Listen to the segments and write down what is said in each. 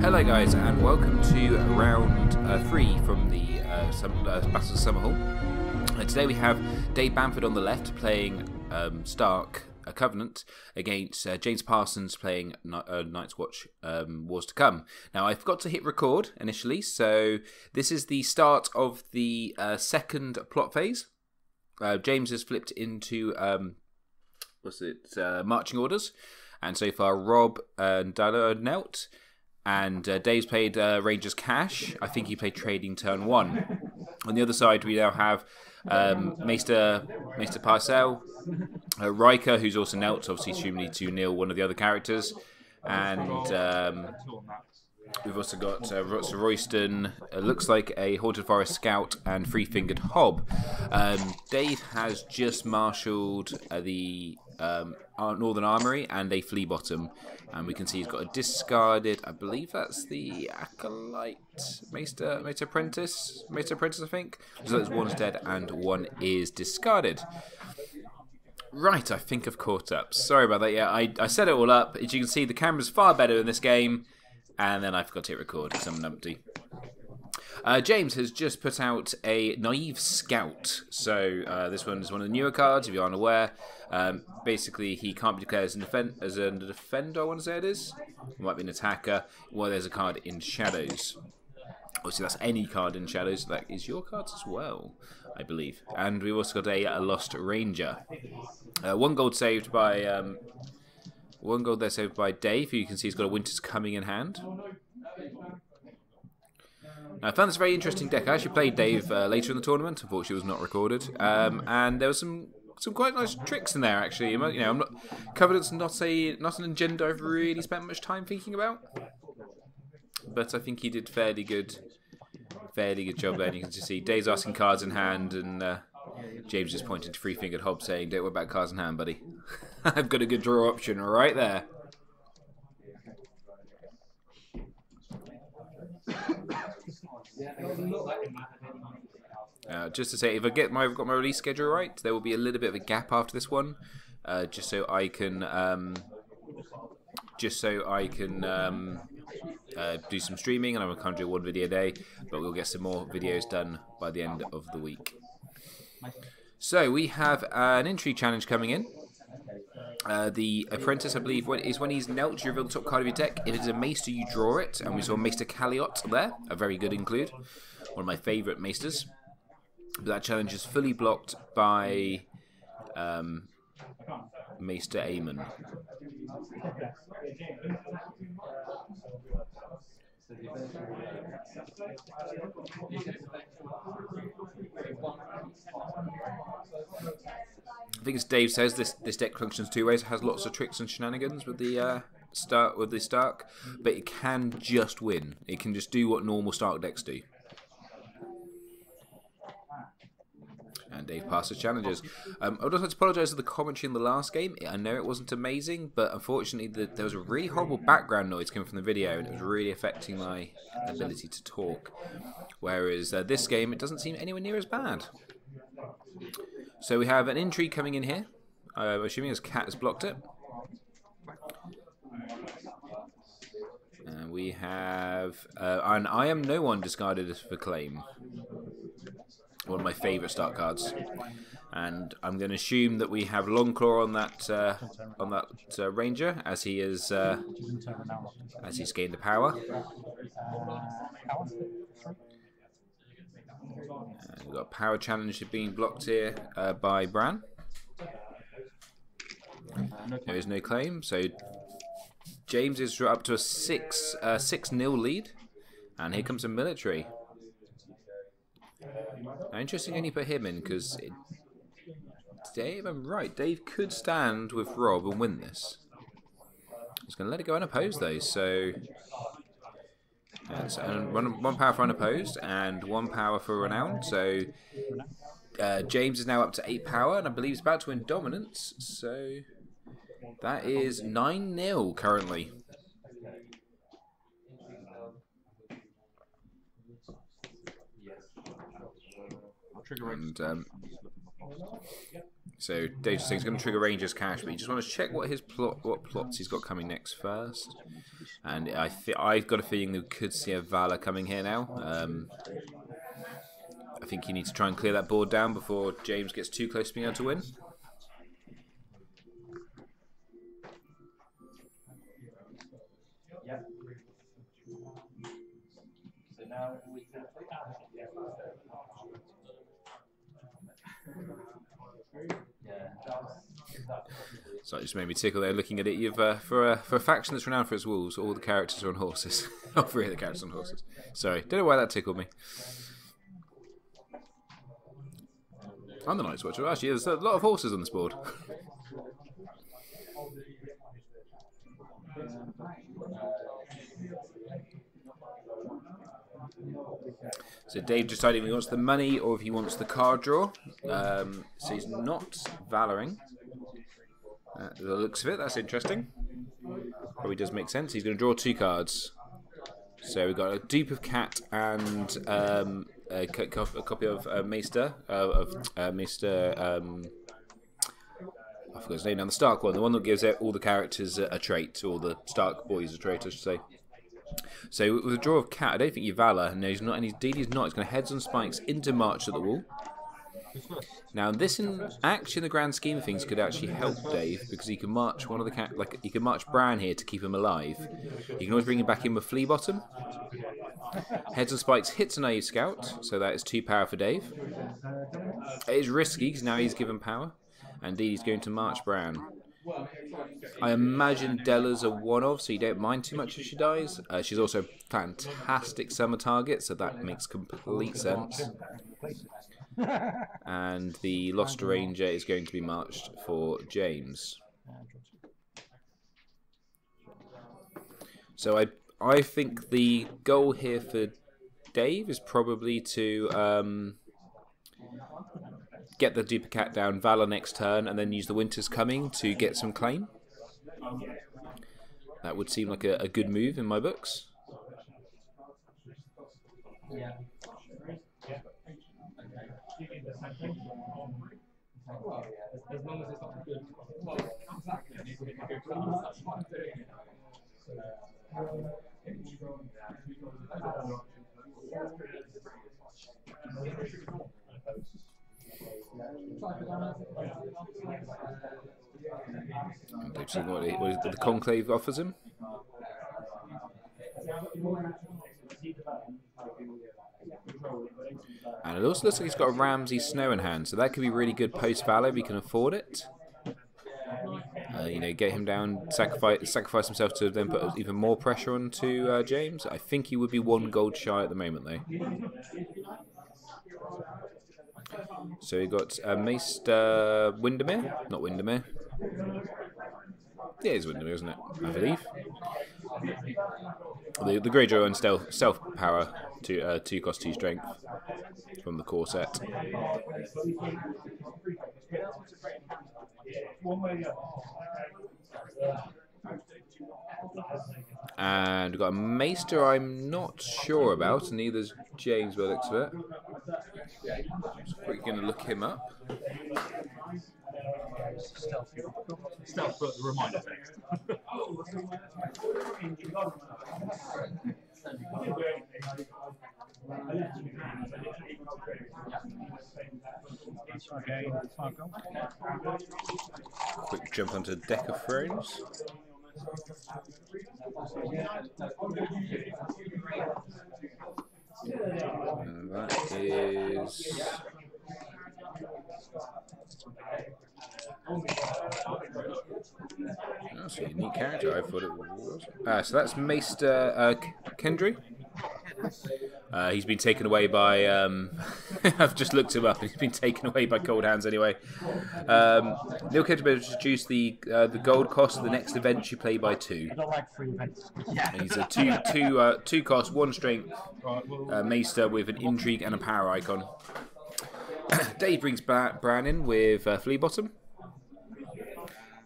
Hello guys, and welcome to round 3 from the Battle of Summerhall. Today we have Dave Bamford on the left playing Stark, a Covenant, against James Parsons playing Night's Watch, Wars to Come. Now I forgot to hit record initially, so this is the start of the second plot phase. James has flipped into marching orders, and so far Rob and Dalla are knelt. And Dave's played Rangers Cash. I think he played Trading turn 1. On the other side, we now have Maester Parcell, Riker, who's also knelt, obviously assuming to kneel one of the other characters. And we've also got Royston, looks like a Haunted Forest Scout, and Three-Fingered Hob. Dave has just marshalled the Northern Armory and a Flea Bottom. And we can see he's got a discarded, I believe that's the Acolyte, Maester Apprentice, I think. So there's one's dead and one is discarded. Right, I think I've caught up. Sorry about that, yeah, I set it all up. As you can see, the camera's far better in this game. And then I forgot to hit record because I'm numpty. James has just put out a Naive Scout. So this one is one of the newer cards, if you aren't aware. Basically, he can't be declared as a defender, I want to say it is. It might be an attacker. Well, there's a card in Shadows. Obviously, that's any card in Shadows. That is your cards as well, I believe. And we've also got a Lost Ranger. 1 gold saved by... 1 gold there saved by Dave, who you can see he's got a Winter's Coming in hand. Now, I found this very interesting deck. I actually played Dave later in the tournament. Unfortunately, it was not recorded. And there was some quite nice tricks in there, actually. You know, I'm not Covenant's not an agenda I've really spent much time thinking about. But I think he did fairly good job there. And you can just see Dave's asking cards in hand, and James just pointing to Three-Fingered Hob saying, "Don't worry about cards in hand, buddy." I've got a good draw option right there. Just to say, if I've got my release schedule right, there will be a little bit of a gap after this one, just so I can do some streaming, and I'm going to do 1 video a day, but we'll get some more videos done by the end of the week. So we have an entry challenge coming in. The Apprentice, I believe, is when he's knelt, you reveal the top card of your deck. If it's a Maester, you draw it. And we saw Maester Caliot there, a very good include. One of my favourite Maesters. But that challenge is fully blocked by Maester Aemon. I think as Dave says, this deck functions 2 ways. It has lots of tricks and shenanigans with the Stark, but it can just win. It can just do what normal Stark decks do. And Dave passes challenges. I would also like to apologise for the commentary in the last game. I know it wasn't amazing, but unfortunately there was a really horrible background noise coming from the video, and it was really affecting my ability to talk. Whereas this game, it doesn't seem anywhere near as bad. So we have an intrigue coming in here. I'm assuming his cat has blocked it. And we have an I Am No One discarded for claim. One of my favourite start cards. And I'm going to assume that we have Longclaw on that Ranger, as he is as he's gained the power. We've got a power challenge being blocked here by Bran. There is no claim, so James is up to a 6-0 lead, and here comes a military. Now, interesting only put him in, because Dave, I'm right, Dave could stand with Rob and win this. He's going to let it go unopposed though, so one power for unopposed and 1 power for renowned. So James is now up to 8 power, and I believe he's about to win dominance. So that is 9-0 currently. And So Dave's just saying he's going to trigger Ranger's Cash, but you just want to check what plots he's got coming next first. And I've got a feeling that we could see a Valor coming here now. I think you need to try and clear that board down before James gets too close to being able to win. So it just made me tickle there looking at it. You've for a faction that's renowned for its wolves, all the characters are on horses. Not three of the characters on horses. Sorry, don't know why that tickled me. I'm the Night's Watcher. Actually, there's a lot of horses on this board. So Dave deciding if he wants the money or if he wants the card draw. So he's not valoring. The looks of it, that's interesting. Probably does make sense. He's going to draw 2 cards. So we've got a dupe of cat and a copy of Maester. Maester. I forgot his name now. The Stark one, the one that gives all the characters a trait, or the Stark boys a trait, I should say. So with a draw of cat, I don't think you valor. No, he's not, and indeed he's not. He's going to heads on spikes into March at the wall. Now this, in the grand scheme of things, could actually help Dave because he can march one of the he can march Bran here to keep him alive. You can always bring him back in with Flea Bottom. Heads on spikes hits a naive scout, so that is 2 power for Dave. It is risky because now he's given power, and indeed he's going to march Bran. I imagine Della's a one-of, so you don't mind too much if she dies. She's also a fantastic summer target, so that makes complete sense. And the Lost Ranger is going to be marched for James. So I think the goal here for Dave is probably to get the dupe cat down, Valor next turn, and then use the Winter's Coming to get some claim. That would seem like a good move in my books. And what the Conclave offers him. And it also looks like he's got a Ramsay Snow in hand, so that could be really good post-Valor if he can afford it. You know, get him down, sacrifice himself to then put even more pressure onto James. I think he would be 1 gold shy at the moment, though. So we got Maester Windermere, not Windermere. Yeah, it's Windermere, isn't it? I believe. The Greyjoy on stealth power to 2 cost 2 strength from the core set. And we've got a Maester I'm not sure about, and neither's James by the looks of it. So we're going to look him up. Stealth for the reminder text. Quick jump onto Deck of Thrones. And that is... That's a unique character, I thought it was. So that's Maester Kendry. He's been taken away by... I've just looked him up and he's been taken away by Cold Hands anyway. Neil Kendry has reduced the gold cost of the next event you play by 2. I don't like free events. And he's a 2 cost, 1 strength Maester with an intrigue and a power icon. Dave brings Bran in with Flea Bottom.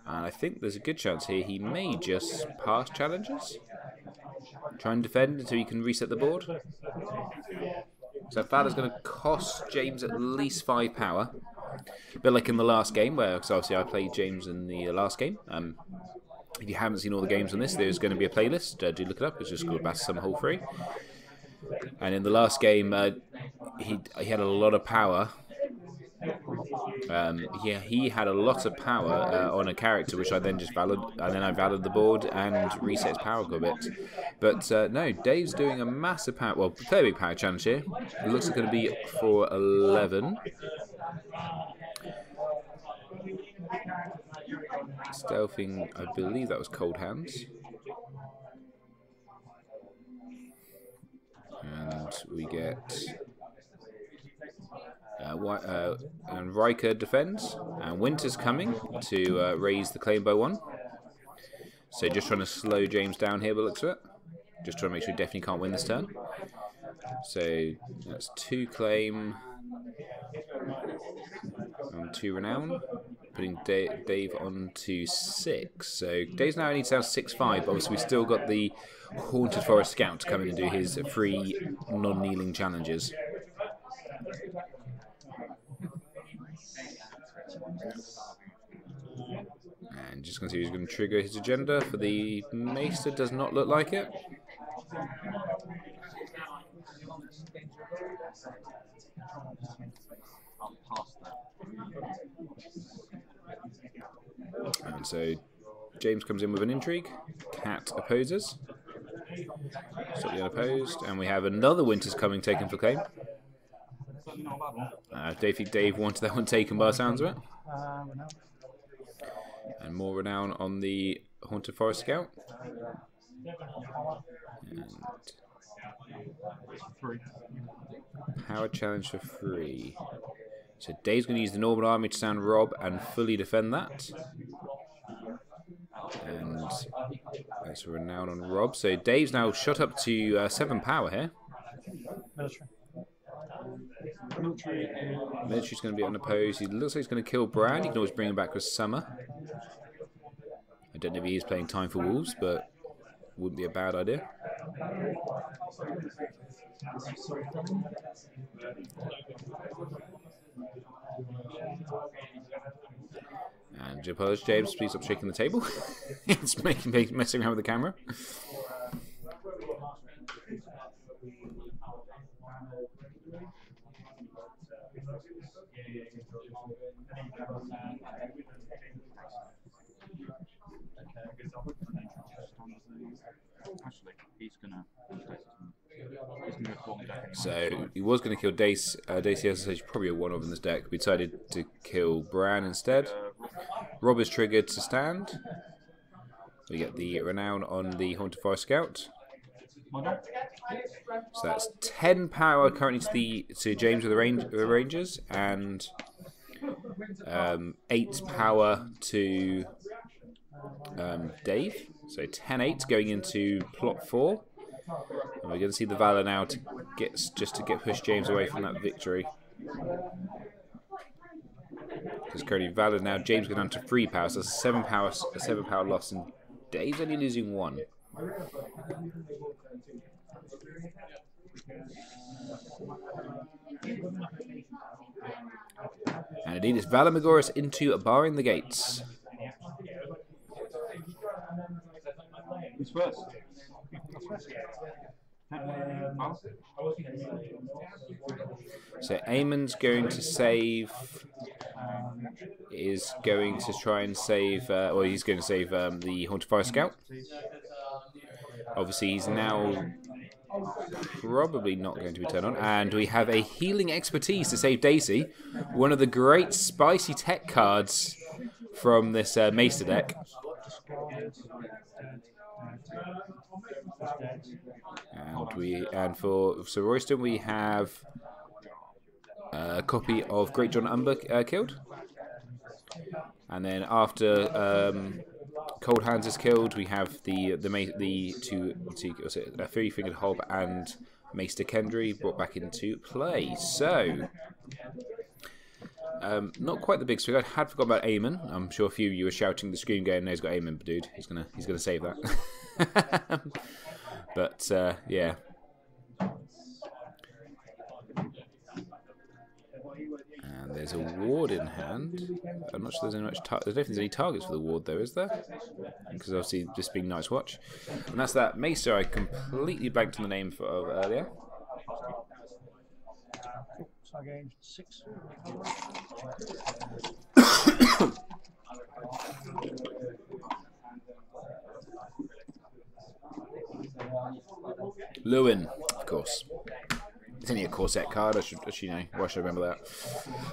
And I think there's a good chance here he may just pass challenges. Try and defend until you can reset the board. So Valor's going to cost James at least 5 power. bit like in the last game, where cause obviously I played James in the last game. If you haven't seen all the games on this, there's going to be a playlist. Do look it up. It's just called Summerhall 3. And in the last game, he had a lot of power. He had a lot of power on a character, which I then just valued, and then I valued the board and reset his power a bit. But no, Dave's doing a massive power, well, fairly big power challenge here. It looks like it's going to be for 11. Stealthing, I believe that was Cold Hands. And we get and Riker defends, and Winter's coming to raise the claim by 1. So just trying to slow James down here, by the looks of it. Just trying to make sure he definitely can't win this turn. So that's 2 claim and 2 renown, putting Dave on to 6. So Dave's now only down 6-5. Obviously, we've still got the Haunted Forest Scout to come in and do his free non-kneeling challenges. And just going to see who's going to trigger his agenda. For the Maester, does not look like it. And so James comes in with an intrigue. Cat opposes. Stop the unopposed. And we have another Winter's coming taken for claim. Dave wanted that one taken by the sounds of it. And more renown on the Haunted Forest Scout. And power challenge for 3. So Dave's going to use the Norman Army to sound Rob and fully defend that. And that's a renown on Rob. So Dave's now shot up to 7 power here. Military's going to be unopposed. He looks like he's going to kill Bran. You can always bring him back with Summer. I don't know if he is playing Time for Wolves, but wouldn't be a bad idea. And apologize, James, please stop shaking the table. It's messing around with the camera. So he was going to kill Dace. Dace has probably a 1-off in this deck. We decided to kill Bran instead. Rob is triggered to stand. We get the renown on the Haunted Forest Scout. So that's 10 power currently to James with the Rangers, and 8 power to Dave. So 10-8 going into plot 4. And we're going to see the Valor now to get push James away from that victory. Because currently Valor now, James going down to 3 power, so that's a 7 power loss, and Dave's only losing 1. And indeed, it's Valor Magoris into barring the gates. Who's first? So Eamon's going to save. Is going to try and save. Or he's going to save the Haunted Forest Scout. Obviously, he's now probably not going to be turned on. And we have a Healing Expertise to save Daisy. One of the great spicy tech cards from this Maester deck. And for Sir Royston we have a copy of Great John Umber killed, and then after Cold Hands is killed, we have the two Three-Fingered Hob and Maester Kendry brought back into play. So not quite the big swing. I had forgotten about Eamon. I'm sure a few of you were shouting the screen going, "No, he's got Eamon, dude. He's gonna save that." But yeah. And There's a ward in hand. I'm not sure there's any much. I don't think there's any targets for the ward though, is there? Because obviously this being Night's Watch, and that's that Maester I completely blanked on the name of earlier. Lewin, of course. It's only a Corset card. I should know. Why should I remember that?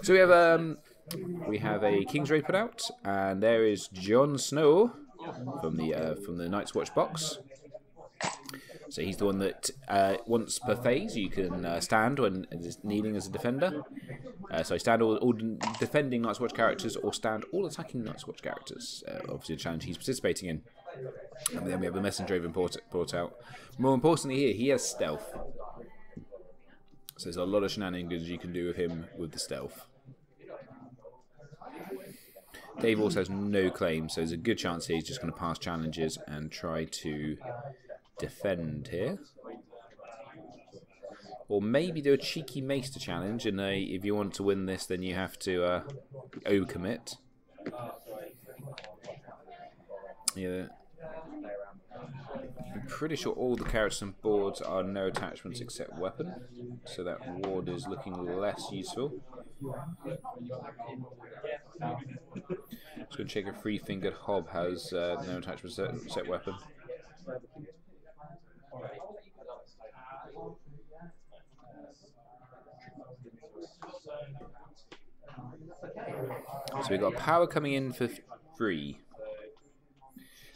So we have a King's Raid put out, and there is Jon Snow from the Night's Watch box. So he's the one that once per phase you can stand when kneeling as a defender. So stand all defending Night's Watch characters, or stand all attacking Night's Watch characters. Obviously, a challenge he's participating in. And then we have the Messenger Raven port out. More importantly, here he has stealth. So there's a lot of shenanigans you can do with him with the stealth. Dave also has no claim, so there's a good chance he's just going to pass challenges and try to defend here. Or maybe do a cheeky Maester challenge, and if you want to win this, then you have to overcommit. Yeah. I'm pretty sure all the characters and boards are no attachments except weapon, so that ward is looking less useful. Just going to check if Three-Fingered Hob has no attachments except weapon. So we've got power coming in for 3.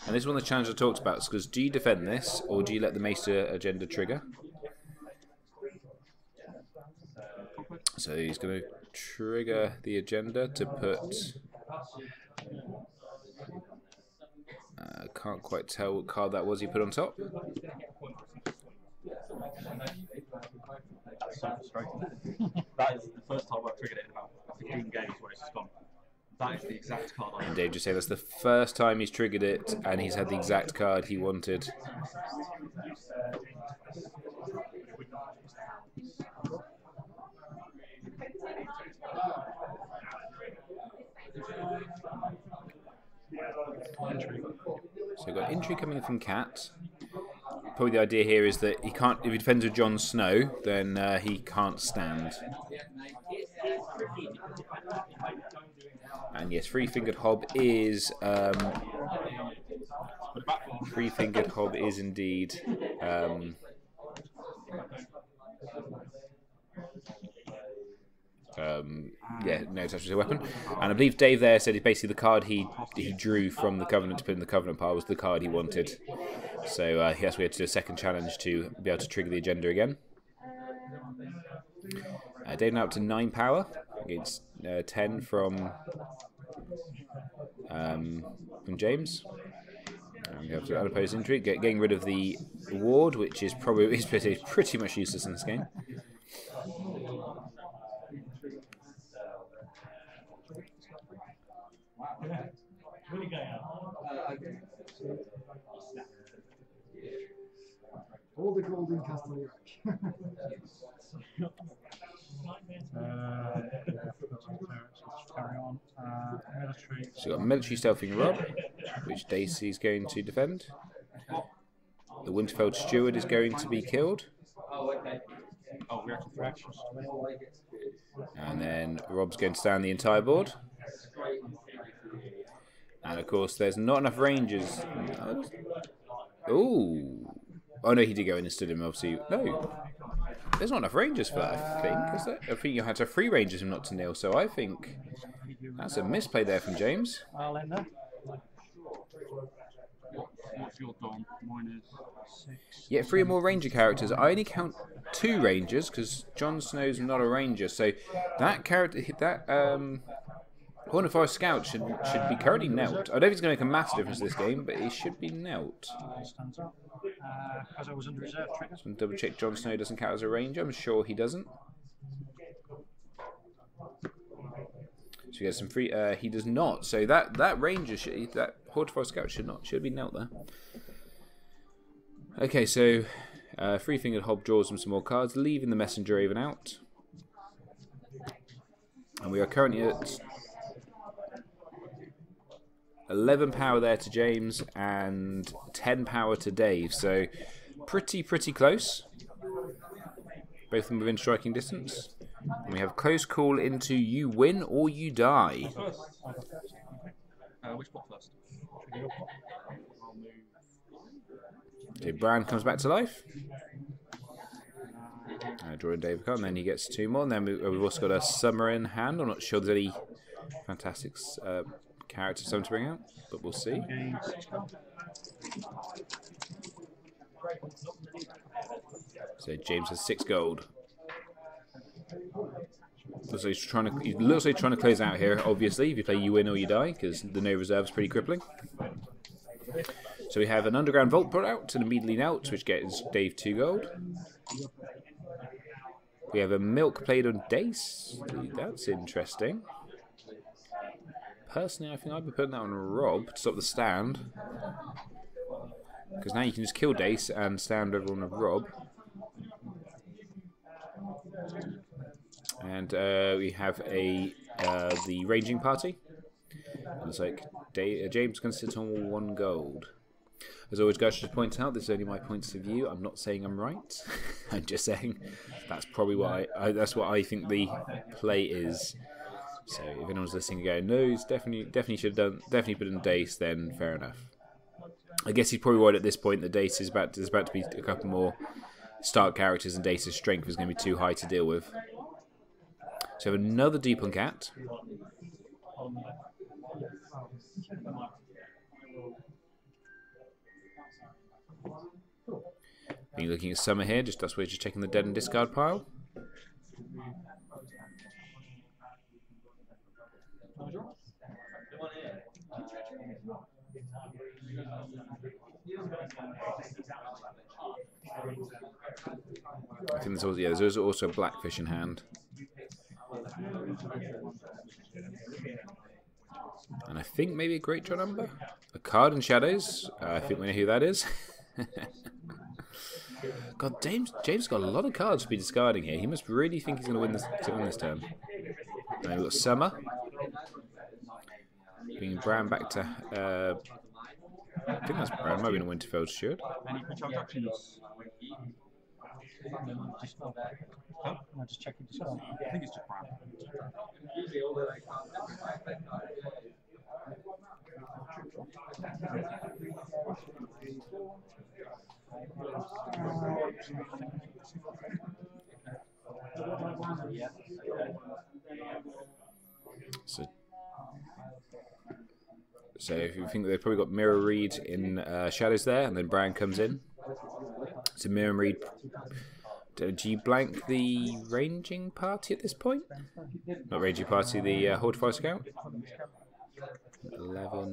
And this is one of the challenges I talked about, because do you defend this, or do you let the Maester agenda trigger? So he's going to trigger the agenda to put... can't quite tell what card that was he put on top. That's so frustrating. That is the first time I've triggered it in about 15 games where it's just gone. That is the exact card I And Dave just said that's the first time he's triggered it, and he's had the exact card he wanted. So we've got entry coming from Cat. Probably the idea here is that he can't, if he defends with Jon Snow, then he can't stand. And yes, Three-Fingered Hob is Three-Fingered Hob is indeed yeah, no attachment to a weapon. And I believe Dave there said it's basically the card he drew from the Covenant to put in the Covenant pile was the card he wanted. So yes, we had to do a second challenge to be able to trigger the agenda again. Dave now up to 9 power against 10 from James. And we have to unopposed intrigue, getting rid of the ward, which is probably pretty much useless in this game. All the golden castle So we've got military stealthing Rob, which Dacey's going to defend. The Winterfell Steward is going to be killed. And then Rob's going to stand the entire board. And of course there's not enough rangers. Ooh. Oh no, he did go in and stood him, obviously. No. There's not enough rangers for that, I think, is there? I think you had to have 3 rangers and not to nil, so I think that's a misplay there from James. Yeah, 3 or more ranger characters. I only count 2 rangers because Jon Snow's not a ranger, so that character, that Horn of Forest Scout should be currently knelt. I don't think it's going to make a massive difference in this game, but he should be knelt. Double check Jon Snow doesn't count as a ranger. I'm sure he doesn't. So we get some free. He does not. So that ranger, that Horn of Forest Scout should be knelt there. Okay, so Three-Fingered Hob draws him some more cards, leaving the Messenger Raven out. And we are currently at 11 power there to James and 10 power to Dave. So pretty close. Both of them within striking distance. And we have close call into you win or you die. Which pot first? So Bran comes back to life. Drawing Dave a card, and then he gets 2 more. And then we've also got a Summer in hand. I'm not sure there's any fantastic characters to bring out, but we'll see. So James has 6 gold. Looks like he looks like he's trying to close out here, obviously, if you play you win or you die, because the no reserve is pretty crippling. So we have an Underground Vault put out and immediately knelt, which gets Dave 2 gold. We have a Milk played on Dace. That's interesting. Personally, I think I'd be putting that on Rob to stop the stand. Because now you can just kill Dace and stand everyone with Rob. And we have the ranging party. Looks like James can sit on 1 gold. As always, guys, should point out this is only my points of view. I'm not saying I'm right. I'm just saying that's probably what that's what I think the play is. So if anyone's listening and going, no, he's definitely should have done, definitely put in Dace, then fair enough. I guess he's probably right at this point that Dace is about to be a couple more start characters, and Dace's strength is going to be too high to deal with. So we have another Deep on Cat. You're looking at Summer here, that's where you're just checking the dead and discard pile. I think there's also a Blackfish in hand. And I think maybe a Great Draw number? A card in Shadows. I think we know who that is. God, James got a lot of cards to be discarding here. He must really think he's going to win this turn. And we've got Summer. Bringing Bran back to... I think that's Bran. Might be in a Winterfell Steward. I'm just checking discount. I think it's just Bran. So if you think they've probably got Mirror Reed in Shadows there, and then Bran comes in. So Mirror Reed. Do you blank the ranging party at this point? Not ranging party, the Hortifier Scout? 11,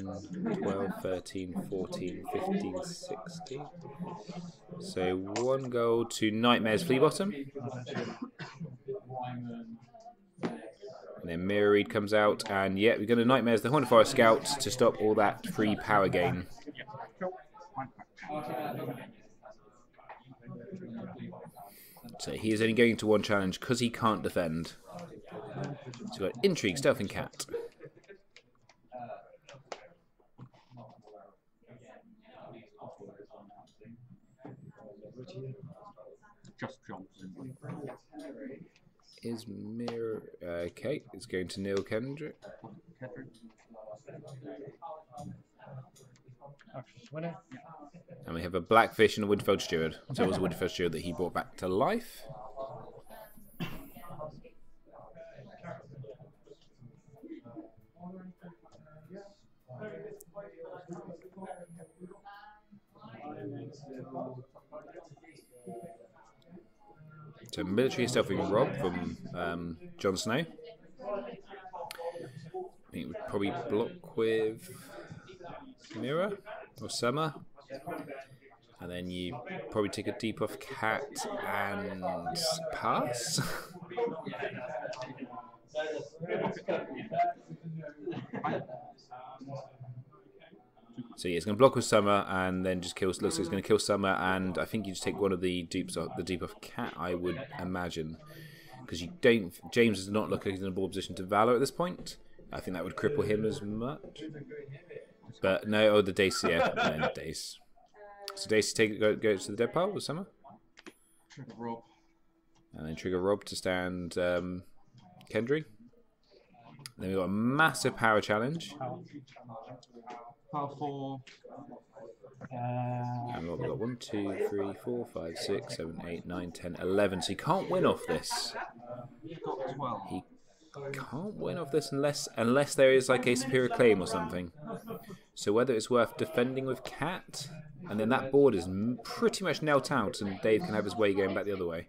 12, 13, 14, 15, 16. So 1 gold to Nightmare's Flea Bottom. And then Mirror Reed comes out, and yeah, we're going to Nightmare's the Hortifier Scout to stop all that free power gain. So he is only going to 1 challenge because he can't defend. So we've got Intrigue, Stealth and Cat. Just Johnson. Is Mirror... okay, it's going to Neil Kendrick. And we have a Blackfish and a Winterfell Steward. So it was a Winterfell Steward that he brought back to life. So military stealthing Rob from Jon Snow. I think we'd probably block with Mira or Summer. And then you probably take a debuff Cat and pass. So yeah, it's going to block with Summer and then just kill. Looks like it's going to kill Summer, and I think you just take one of the dupes off the debuff Cat, I would imagine, because you don't. James does not look like he's in a ball position to Valor at this point. I think that would cripple him as much. But no, oh, the Dace, yeah, no, the Dace. So Dace go to the dead pile with Summer. Trigger Rob. And then trigger Rob to stand Kendry. Then we've got a massive power challenge. Power 4. And what we've got 1, 2, 3, 4, 5, 6, 7, 8, 9, 10, 11. So he can't win off this. You've got 12. He can't win off this unless there is like a superior claim or something. So whether it's worth defending with Cat, and then that board is pretty much knelt out, and Dave can have his way going back the other way.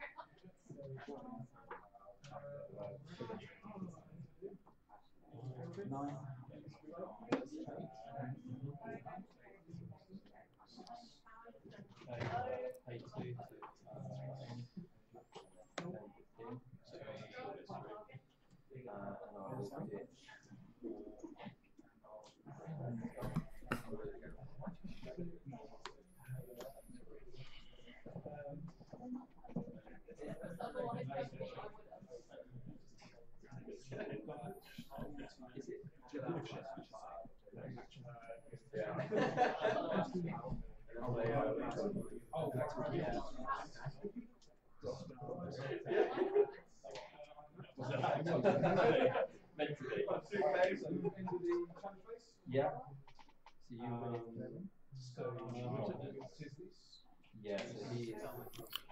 Yeah.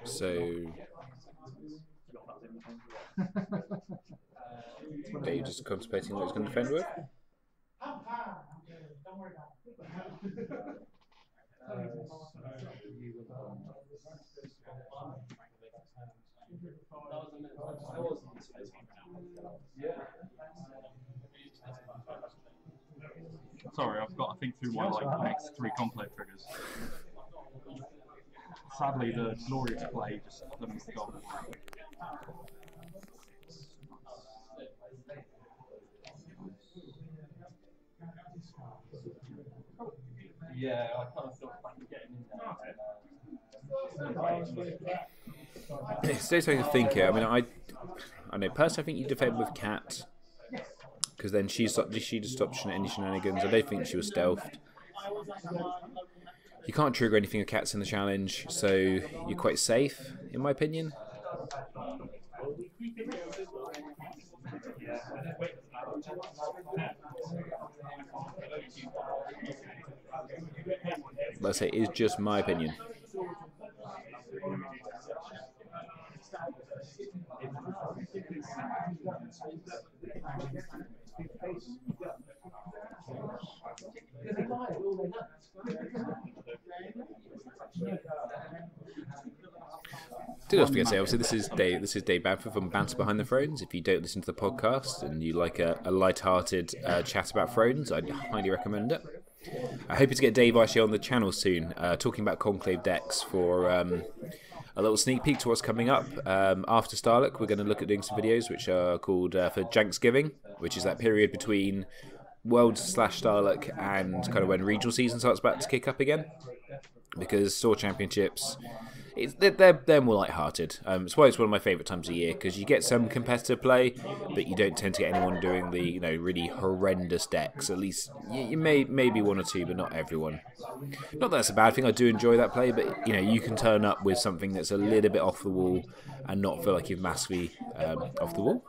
So Dave just contemplating what he's going to defend with. Sorry, I've got to think through my next 3 Conclave triggers. Sadly, the glorious play just limits the goal. Yeah, I kind of thought back getting in there. It's days I can think here. I mean, I know personally, I think you defend with Cat because then she just stopped any shenanigans. I don't think she was stealthed. You can't trigger anything with Cats in the challenge, so you're quite safe, in my opinion. Let's say it's just my opinion. Did I forget to say, obviously this is Dave Banter from Banter Behind The Thrones. If you don't listen to the podcast and you like a light-hearted chat about Thrones, I'd highly recommend it. I hope to get Dave actually on the channel soon, talking about Conclave decks for a little sneak peek to what's coming up. After Starlock, we're going to look at doing some videos which are called for Janksgiving, which is that period between Worlds/Starlock and kind of when regional season starts back to kick up again. Because Store Championships, they're more light-hearted. It's why it's one of my favourite times of year, because you get some competitive play, but you don't tend to get anyone doing the really horrendous decks. At least you maybe one or two, but not everyone. Not that that's a bad thing. I do enjoy that play, but you can turn up with something that's a little bit off the wall and not feel like you've massively off the wall,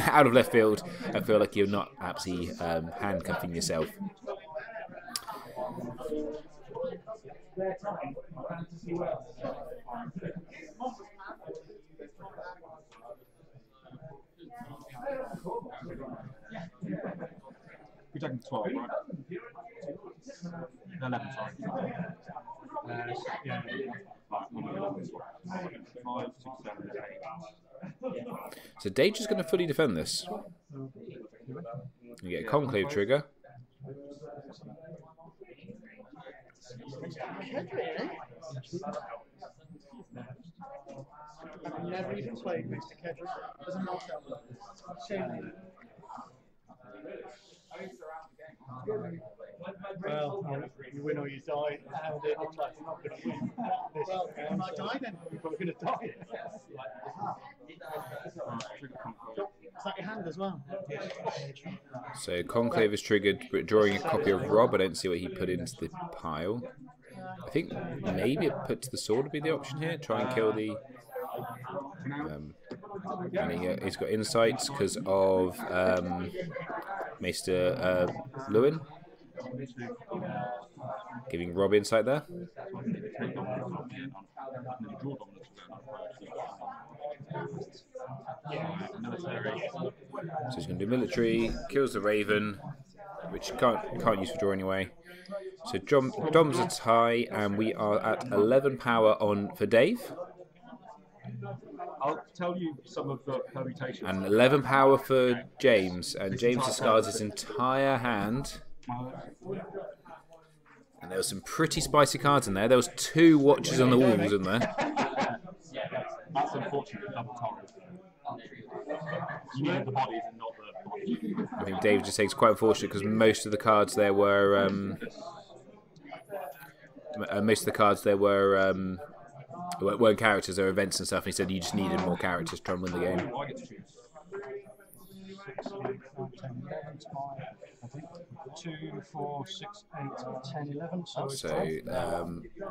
out of left field. I feel like you're not absolutely handcuffing yourself. We're taking 12, right? 11, sorry. Yeah. Right, I'm 11. 5, 6, 7, 8. So Dage is going to fully defend this. You get a Conclave trigger. I've never even played Mr. Kedrick as a knockout. Well, you win or you die. How the Oct not going to win. Well, I might die then. You're probably going to die. as well. So Conclave is triggered, but drawing a copy of Rob. I don't see what he put into the pile. I think maybe it puts the sword would be the option here. Try and kill the. And he's got insights because of Maester Lewin. Giving Rob insight there. So he's going to do military, kills the Raven, which can't use for drawing anyway. So Dom's a tie, and we are at 11 power on for Dave. I'll tell you some of the permutations. And 11 power for James, and James discards his entire hand. And there were some pretty spicy cards in there. There was 2 Watchers on the Walls in there. That's unfortunate. Double torrent. You need the bodies and not the bodies. I think Dave just takes quite unfortunate because most of the cards there were weren't characters, they were events and stuff. And he said you just needed more characters to try and win the game. 2, 4, 6, 8, 10, 11. So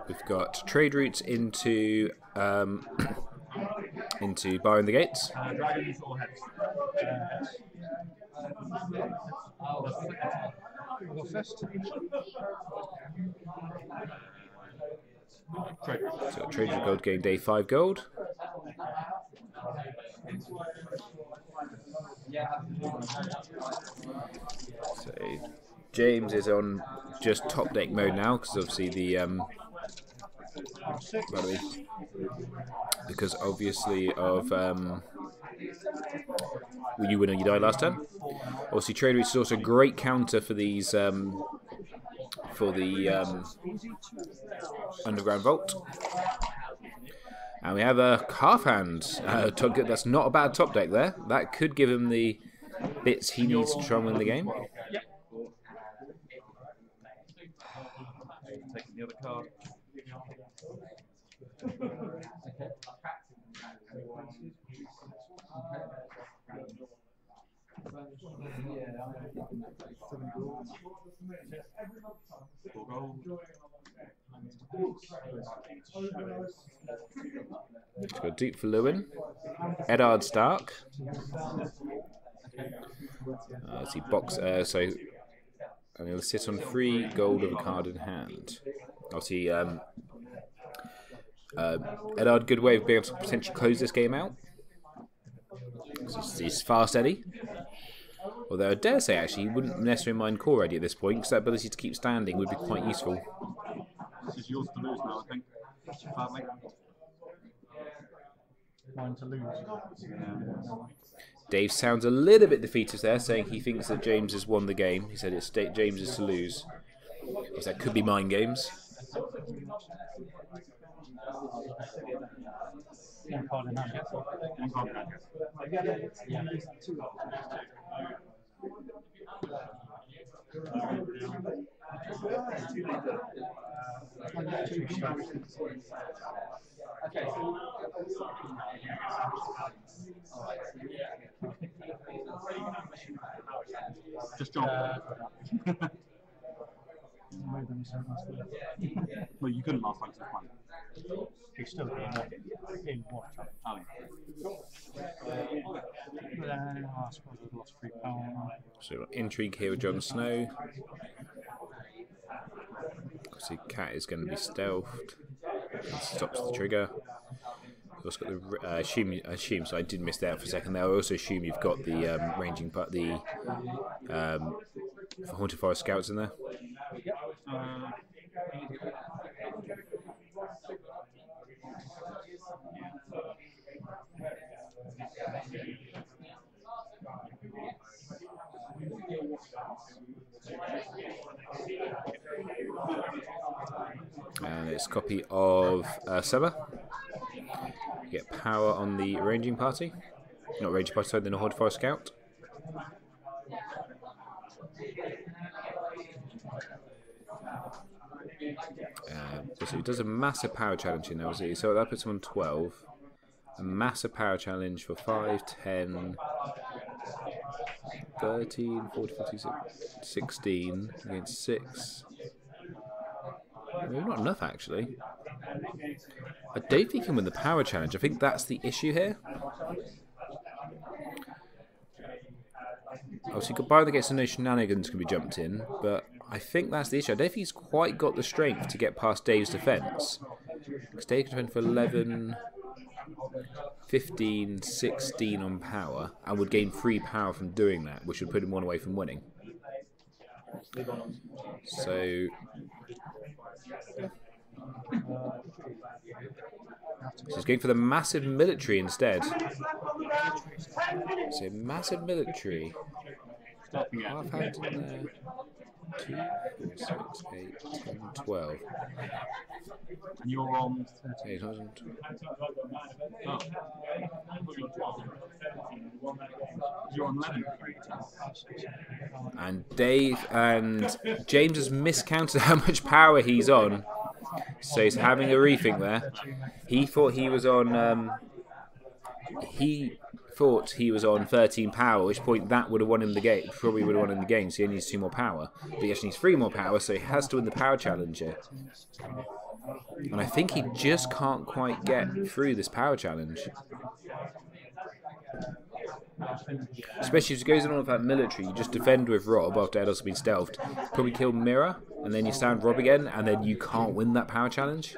we've got trade routes into into Barring the Gates. Dragons or heads? We'll go first. So trade route gold game day 5 gold. So James is on just top deck mode now because obviously the because obviously of you win or you die last turn. Obviously trade routes is also a great counter for these for the underground vault. And we have a half hand. That's not a bad top deck there. That could give him the bits he needs to try and win the game. Taking the other card. Let's go deep for Lewin. Eddard Stark. Let's see, box. So I'm going to sit on 3 gold of a card in hand. Obviously, Eddard, good way of being able to potentially close this game out. He's fast Eddie. Although I dare say actually, you wouldn't necessarily mind core Eddie at this point, because that ability to keep standing would be quite useful. This is yours to lose now, I think. Sadly. Mine to lose. Dave sounds a little bit defeatist there, saying he thinks that James has won the game. He said it's James is to lose. Because that could be mind games. One card in hand. Just jump. Well, you couldn't last like this one. He's still in what? Oh, I suppose I've lost 3 power. So we've got intrigue here with Jon Snow. Obviously, Cat is going to be stealthed. He stops the trigger. We've also got the I assume. So I did miss that for a second there. I also assume you've got the ranging part, the Haunted Forest Scouts in there. And it's a copy of Seba. You get power on the ranging party. Not ranging party, sorry, the Haunted Forest Scout. So he does a massive power challenge in there, so that puts him on 12. A massive power challenge for 5, 10, 13, 14, 15, 16 against 6. Maybe not enough, actually. I don't think he can win the power challenge. I think that's the issue here. Obviously, goodbye the gates, so no shenanigans can be jumped in, but I think that's the issue. I don't think he's quite got the strength to get past Dave's defence. Because Dave can defend for 11, 15, 16 on power, and would gain 3 power from doing that, which would put him 1 away from winning. So he's going for the massive military instead. So massive military. Half hand in there. 2, 4, 6, 8, 10, 12. And you're on 8,000. Oh. You're on 11. And Dave and James has miscounted how much power he's on. So he's having a rethink there. He thought he was on. He thought he was on 13 power, at which point that would have won him the game. Probably would have won him the game. So he only needs 2 more power, but he actually needs 3 more power. So he has to win the power challenge here. And I think he just can't quite get through this power challenge. Especially if he goes in on that military, you just defend with Rob after Edos has been stealthed. Probably kill Mirror, and then you stand Rob again, and then you can't win that power challenge.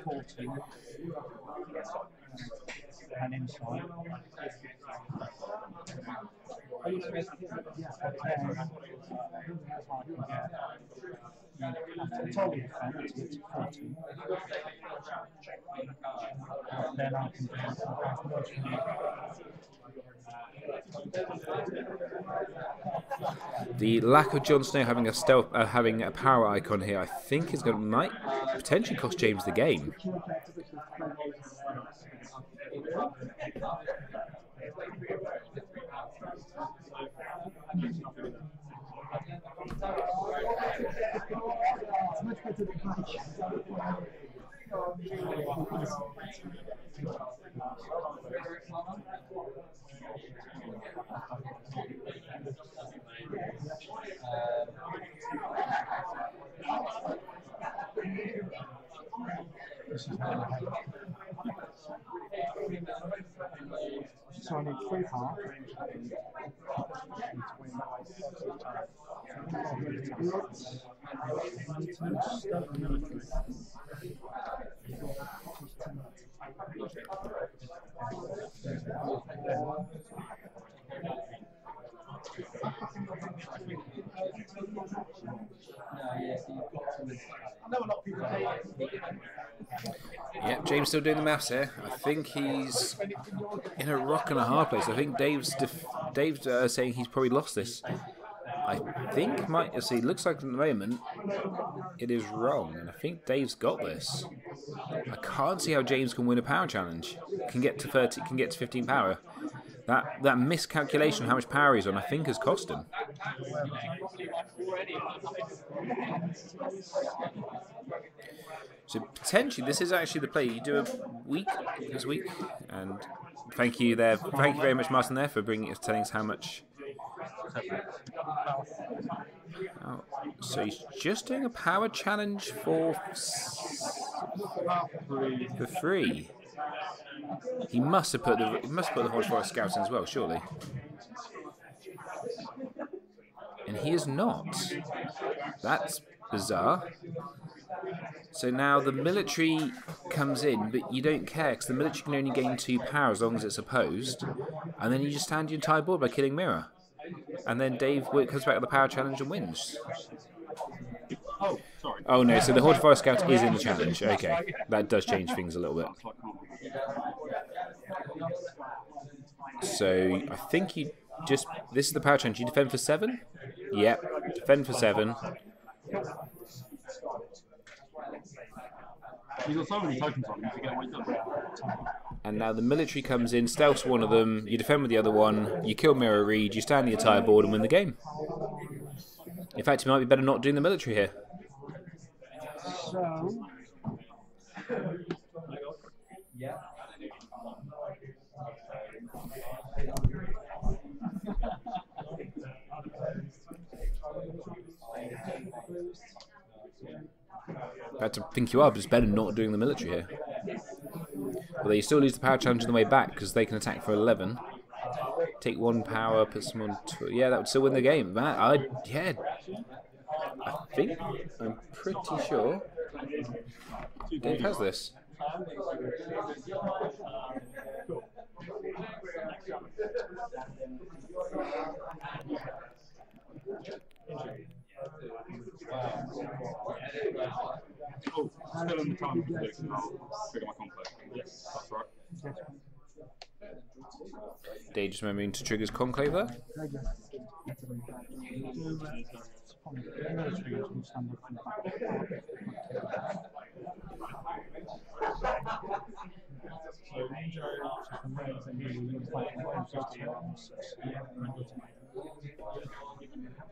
And inside. Then I can The lack of Jon Snow having a stealth, having a power icon here, I think is going to might potentially cost James the game. So I need 3 half. Yeah, James still doing the maths here. I think he's in a rock and a hard place. I think Dave's saying he's probably lost this. I think see. Looks like at the moment it is wrong, and I think Dave's got this. I can't see how James can win a power challenge. Can get to 30. Can get to 15 power. That miscalculation of how much power he's on, I think, has cost him. So potentially, this is actually the play. You do a week this week, and thank you there. Thank you very much, Martin, there for telling us how much. Oh, so he's just doing a power challenge for 3. He must have put the Horse Forest Scouts in as well, surely. And he is not. That's bizarre. So now the military comes in, but you don't care because the military can only gain 2 power as long as it's opposed, and then you just stand your entire board by killing Mirror, and then Dave comes back to the power challenge and wins. Oh, sorry. Oh no! So the Horde Forest Scout is in the challenge. Okay, that does change things a little bit. So I think you just this is the power challenge. You defend for 7. Yep, defend for 7. You've got so many tokens on, you forget what you've done. And now the military comes in, stealths one of them, you defend with the other one, you kill Mirror Reed, you stand the entire board and win the game. In fact, you might be better not doing the military here. So, Yeah. to think you are, but it's better not doing the military here. Although you still lose the power challenge on the way back because they can attack for 11. Take 1 power, put some on. Yeah, that would still win the game. I think I'm pretty sure Dave has this. Oh, still in the time prediction. I'll figure my conclave. Yes, that's right. Dave just remembering to trigger his conclave there.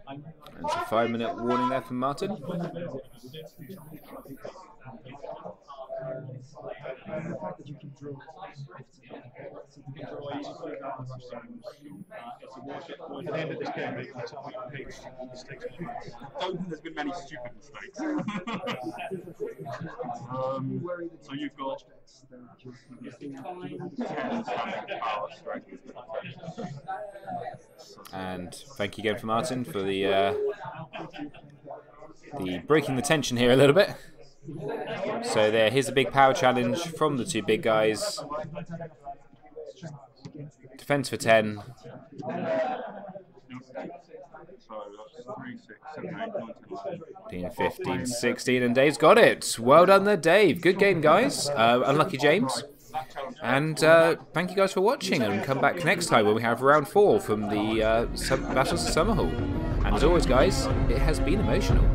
And it's a 5-minute warning there from Martin. At the end of this game, you can tell me your picks and mistakes. I don't think there's been many stupid mistakes. So you've got 10 standing power strength. And thank you again for Martin for the breaking the tension here a little bit. So here's a big power challenge from the two big guys. Defense for 10. So that's 3, 6, 7, 8, 9, 10, 15, 16, and Dave's got it. Well done there, Dave. Good game, guys. Unlucky James. And thank you guys for watching, and come back next time when we have round 4 from the Battles of Summerhall. And as always, guys, it has been emotional.